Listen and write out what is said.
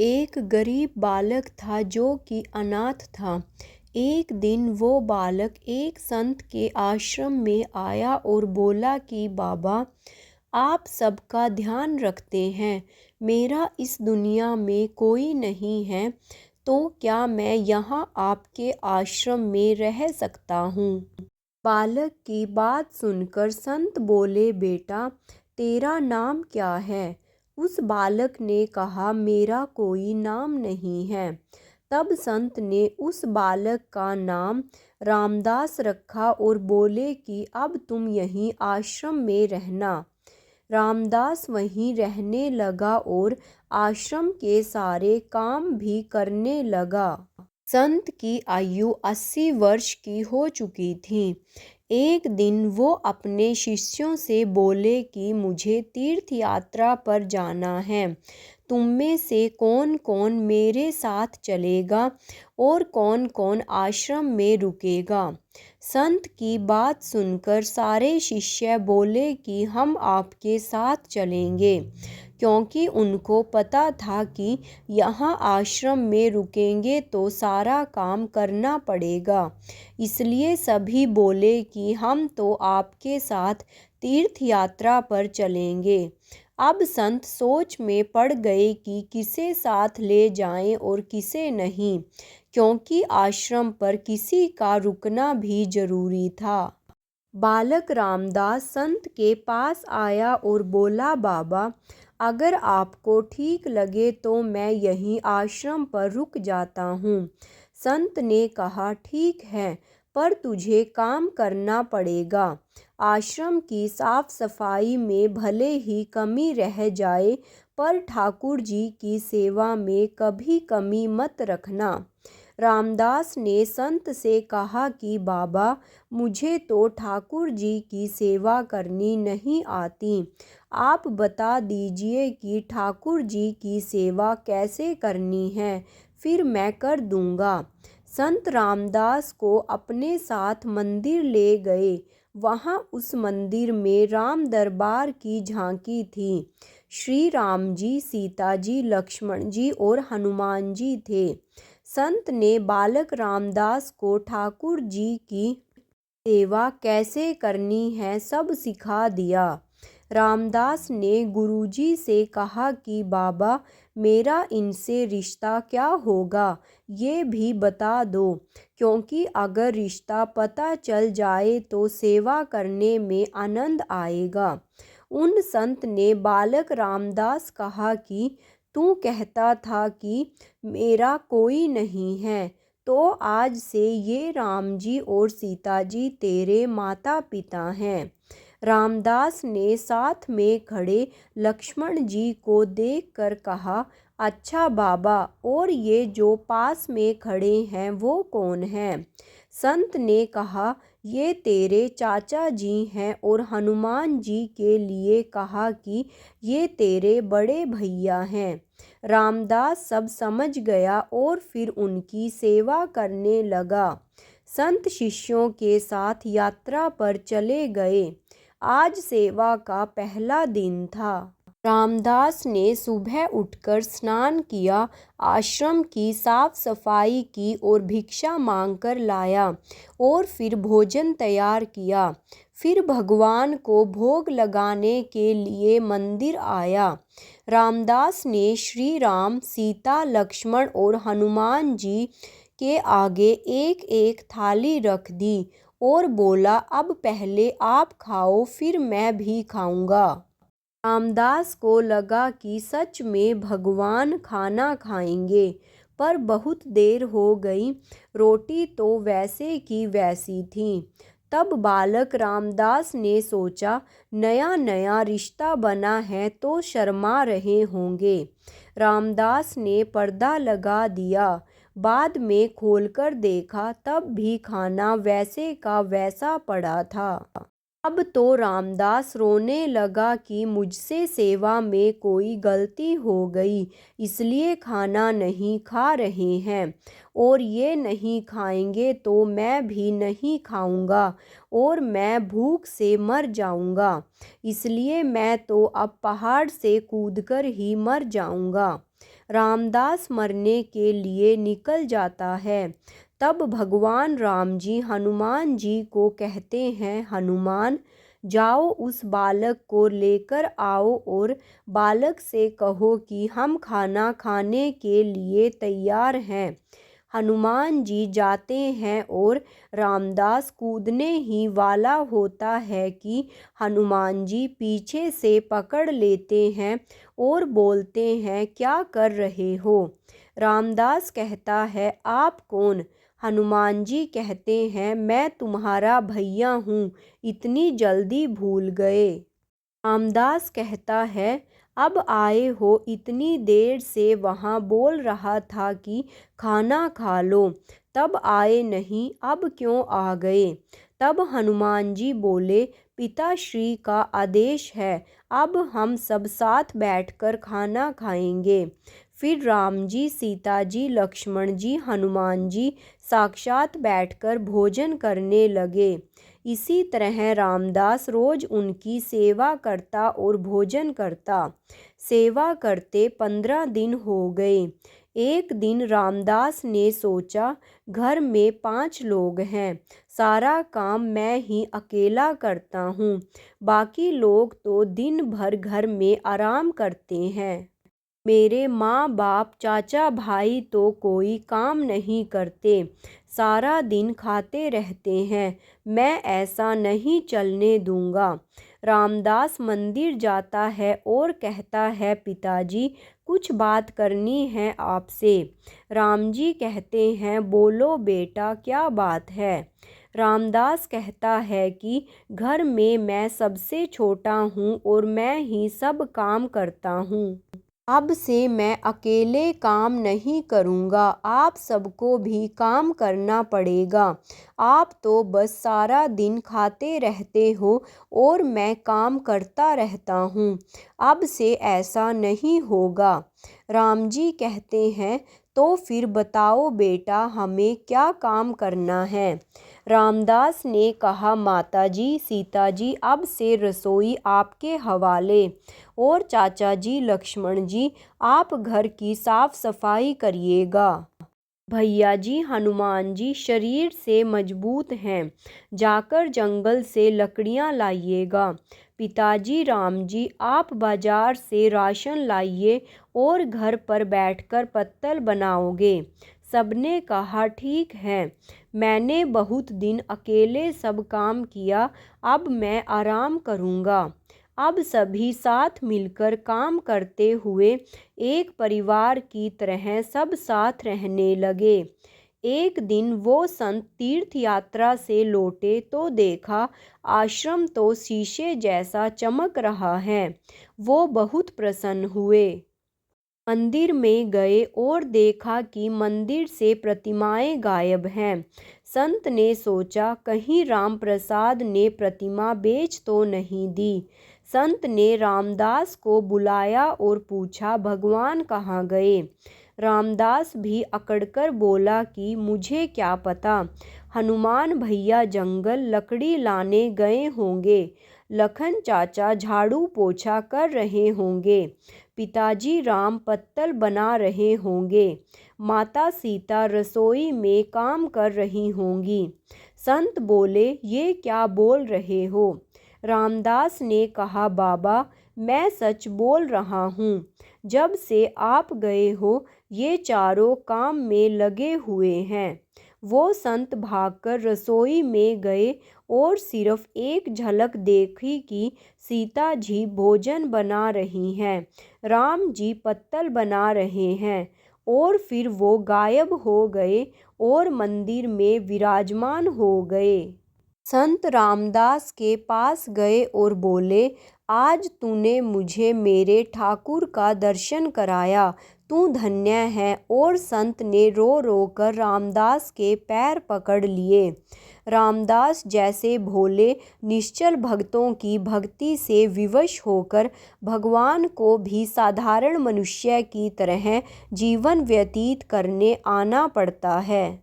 एक गरीब बालक था जो कि अनाथ था। एक दिन वो बालक एक संत के आश्रम में आया और बोला कि बाबा, आप सबका ध्यान रखते हैं, मेरा इस दुनिया में कोई नहीं है, तो क्या मैं यहाँ आपके आश्रम में रह सकता हूँ। बालक की बात सुनकर संत बोले, बेटा तेरा नाम क्या है। उस बालक ने कहा, मेरा कोई नाम नहीं है। तब संत ने उस बालक का नाम रामदास रखा और बोले कि अब तुम यहीं आश्रम में रहना। रामदास वहीं रहने लगा और आश्रम के सारे काम भी करने लगा। संत की आयु 80 वर्ष की हो चुकी थी। एक दिन वो अपने शिष्यों से बोले कि मुझे तीर्थ यात्रा पर जाना है, तुम में से कौन कौन मेरे साथ चलेगा और कौन कौन आश्रम में रुकेगा। संत की बात सुनकर सारे शिष्य बोले कि हम आपके साथ चलेंगे, क्योंकि उनको पता था कि यहाँ आश्रम में रुकेंगे तो सारा काम करना पड़ेगा। इसलिए सभी बोले कि हम तो आपके साथ तीर्थ यात्रा पर चलेंगे। अब संत सोच में पड़ गए कि किसे साथ ले जाएं और किसे नहीं, क्योंकि आश्रम पर किसी का रुकना भी जरूरी था। बालक रामदास संत के पास आया और बोला, बाबा, अगर आपको ठीक लगे तो मैं यहीं आश्रम पर रुक जाता हूँ। संत ने कहा, ठीक है, पर तुझे काम करना पड़ेगा। आश्रम की साफ सफाई में भले ही कमी रह जाए, पर ठाकुर जी की सेवा में कभी कमी मत रखना। रामदास ने संत से कहा कि बाबा, मुझे तो ठाकुर जी की सेवा करनी नहीं आती, आप बता दीजिए कि ठाकुर जी की सेवा कैसे करनी है, फिर मैं कर दूंगा। संत रामदास को अपने साथ मंदिर ले गए। वहाँ उस मंदिर में राम दरबार की झांकी थी। श्री राम जी, सीता जी, लक्ष्मण जी और हनुमान जी थे। संत ने बालक रामदास को ठाकुर जी की सेवा कैसे करनी है सब सिखा दिया। रामदास ने गुरुजी से कहा कि बाबा, मेरा इनसे रिश्ता क्या होगा ये भी बता दो, क्योंकि अगर रिश्ता पता चल जाए तो सेवा करने में आनंद आएगा। उन संत ने बालक रामदास कहा कि तू कहता था कि मेरा कोई नहीं है, तो आज से ये राम जी और सीता जी तेरे माता पिता हैं। रामदास ने साथ में खड़े लक्ष्मण जी को देखकर कहा, अच्छा बाबा, और ये जो पास में खड़े हैं वो कौन हैं। संत ने कहा, ये तेरे चाचा जी हैं, और हनुमान जी के लिए कहा कि ये तेरे बड़े भैया हैं। रामदास सब समझ गया और फिर उनकी सेवा करने लगा। संत शिष्यों के साथ यात्रा पर चले गए। आज सेवा का पहला दिन था। रामदास ने सुबह उठकर स्नान किया, आश्रम की साफ सफाई की और भिक्षा मांगकर लाया, और फिर भोजन तैयार किया। फिर भगवान को भोग लगाने के लिए मंदिर आया। रामदास ने श्री राम, सीता, लक्ष्मण और हनुमान जी के आगे एक एक थाली रख दी और बोला, अब पहले आप खाओ, फिर मैं भी खाऊंगा। रामदास को लगा कि सच में भगवान खाना खाएंगे, पर बहुत देर हो गई, रोटी तो वैसे की वैसी थी। तब बालक रामदास ने सोचा, नया नया रिश्ता बना है तो शर्मा रहे होंगे। रामदास ने पर्दा लगा दिया। बाद में खोलकर देखा, तब भी खाना वैसे का वैसा पड़ा था। अब तो रामदास रोने लगा कि मुझसे सेवा में कोई गलती हो गई, इसलिए खाना नहीं खा रहे हैं, और ये नहीं खाएंगे तो मैं भी नहीं खाऊंगा और मैं भूख से मर जाऊंगा, इसलिए मैं तो अब पहाड़ से कूदकर ही मर जाऊंगा। रामदास मरने के लिए निकल जाता है। तब भगवान राम जी हनुमान जी को कहते हैं, हनुमान जाओ उस बालक को लेकर आओ और बालक से कहो कि हम खाना खाने के लिए तैयार हैं। हनुमान जी जाते हैं और रामदास कूदने ही वाला होता है कि हनुमान जी पीछे से पकड़ लेते हैं और बोलते हैं, क्या कर रहे हो? रामदास कहता है, आप कौन? हनुमान जी कहते हैं, मैं तुम्हारा भैया हूँ, इतनी जल्दी भूल गए। रामदास कहता है, अब आए हो, इतनी देर से वहाँ बोल रहा था कि खाना खा लो, तब आए नहीं, अब क्यों आ गए? तब हनुमान जी बोले, पिताश्री का आदेश है, अब हम सब साथ बैठकर खाना खाएंगे। फिर राम जी, सीता जी, लक्ष्मण जी, हनुमान जी साक्षात बैठकर भोजन करने लगे। इसी तरह रामदास रोज उनकी सेवा करता और भोजन करता। सेवा करते 15 दिन हो गए। एक दिन रामदास ने सोचा, घर में 5 लोग हैं, सारा काम मैं ही अकेला करता हूँ, बाकी लोग तो दिन भर घर में आराम करते हैं। मेरे माँ बाप चाचा भाई तो कोई काम नहीं करते, सारा दिन खाते रहते हैं, मैं ऐसा नहीं चलने दूंगा। रामदास मंदिर जाता है और कहता है, पिताजी कुछ बात करनी है आपसे। राम जी कहते हैं, बोलो बेटा, क्या बात है? रामदास कहता है कि घर में मैं सबसे छोटा हूँ और मैं ही सब काम करता हूँ। अब से मैं अकेले काम नहीं करूँगा, आप सबको भी काम करना पड़ेगा। आप तो बस सारा दिन खाते रहते हो और मैं काम करता रहता हूँ, अब से ऐसा नहीं होगा। राम जी कहते हैं, तो फिर बताओ बेटा, हमें क्या काम करना है? रामदास ने कहा, माताजी, सीताजी, अब से रसोई आपके हवाले, और चाचा जी, लक्ष्मण जी, आप घर की साफ सफाई करिएगा। भैया जी, हनुमान जी शरीर से मजबूत हैं, जाकर जंगल से लकड़ियां लाइएगा। पिताजी राम जी, आप बाजार से राशन लाइए और घर पर बैठकर पत्तल बनाओगे। सबने कहा, ठीक है, मैंने बहुत दिन अकेले सब काम किया, अब मैं आराम करूँगा। अब सभी साथ मिलकर काम करते हुए एक परिवार की तरह सब साथ रहने लगे। एक दिन वो संत तीर्थ यात्रा से लौटे तो देखा, आश्रम तो शीशे जैसा चमक रहा है। वो बहुत प्रसन्न हुए। मंदिर में गए और देखा कि मंदिर से प्रतिमाएं गायब हैं। संत ने सोचा, कहीं राम प्रसाद ने प्रतिमा बेच तो नहीं दी। संत ने रामदास को बुलाया और पूछा, भगवान कहाँ गए? रामदास भी अकड़कर बोला कि मुझे क्या पता, हनुमान भैया जंगल लकड़ी लाने गए होंगे, लखन चाचा झाड़ू पोछा कर रहे होंगे, पिताजी राम पत्तल बना रहे होंगे, माता सीता रसोई में काम कर रही होंगी। संत बोले, ये क्या बोल रहे हो? रामदास ने कहा, बाबा, मैं सच बोल रहा हूँ, जब से आप गए हो ये चारों काम में लगे हुए हैं। वो संत भागकर रसोई में गए और सिर्फ एक झलक देखी कि सीता जी भोजन बना रही हैं, राम जी पत्तल बना रहे हैं, और फिर वो गायब हो गए और मंदिर में विराजमान हो गए। संत रामदास के पास गए और बोले, आज तूने मुझे मेरे ठाकुर का दर्शन कराया, तू धन्य है। और संत ने रो रो कर रामदास के पैर पकड़ लिए। रामदास जैसे भोले निश्चल भक्तों की भक्ति से विवश होकर भगवान को भी साधारण मनुष्य की तरह जीवन व्यतीत करने आना पड़ता है।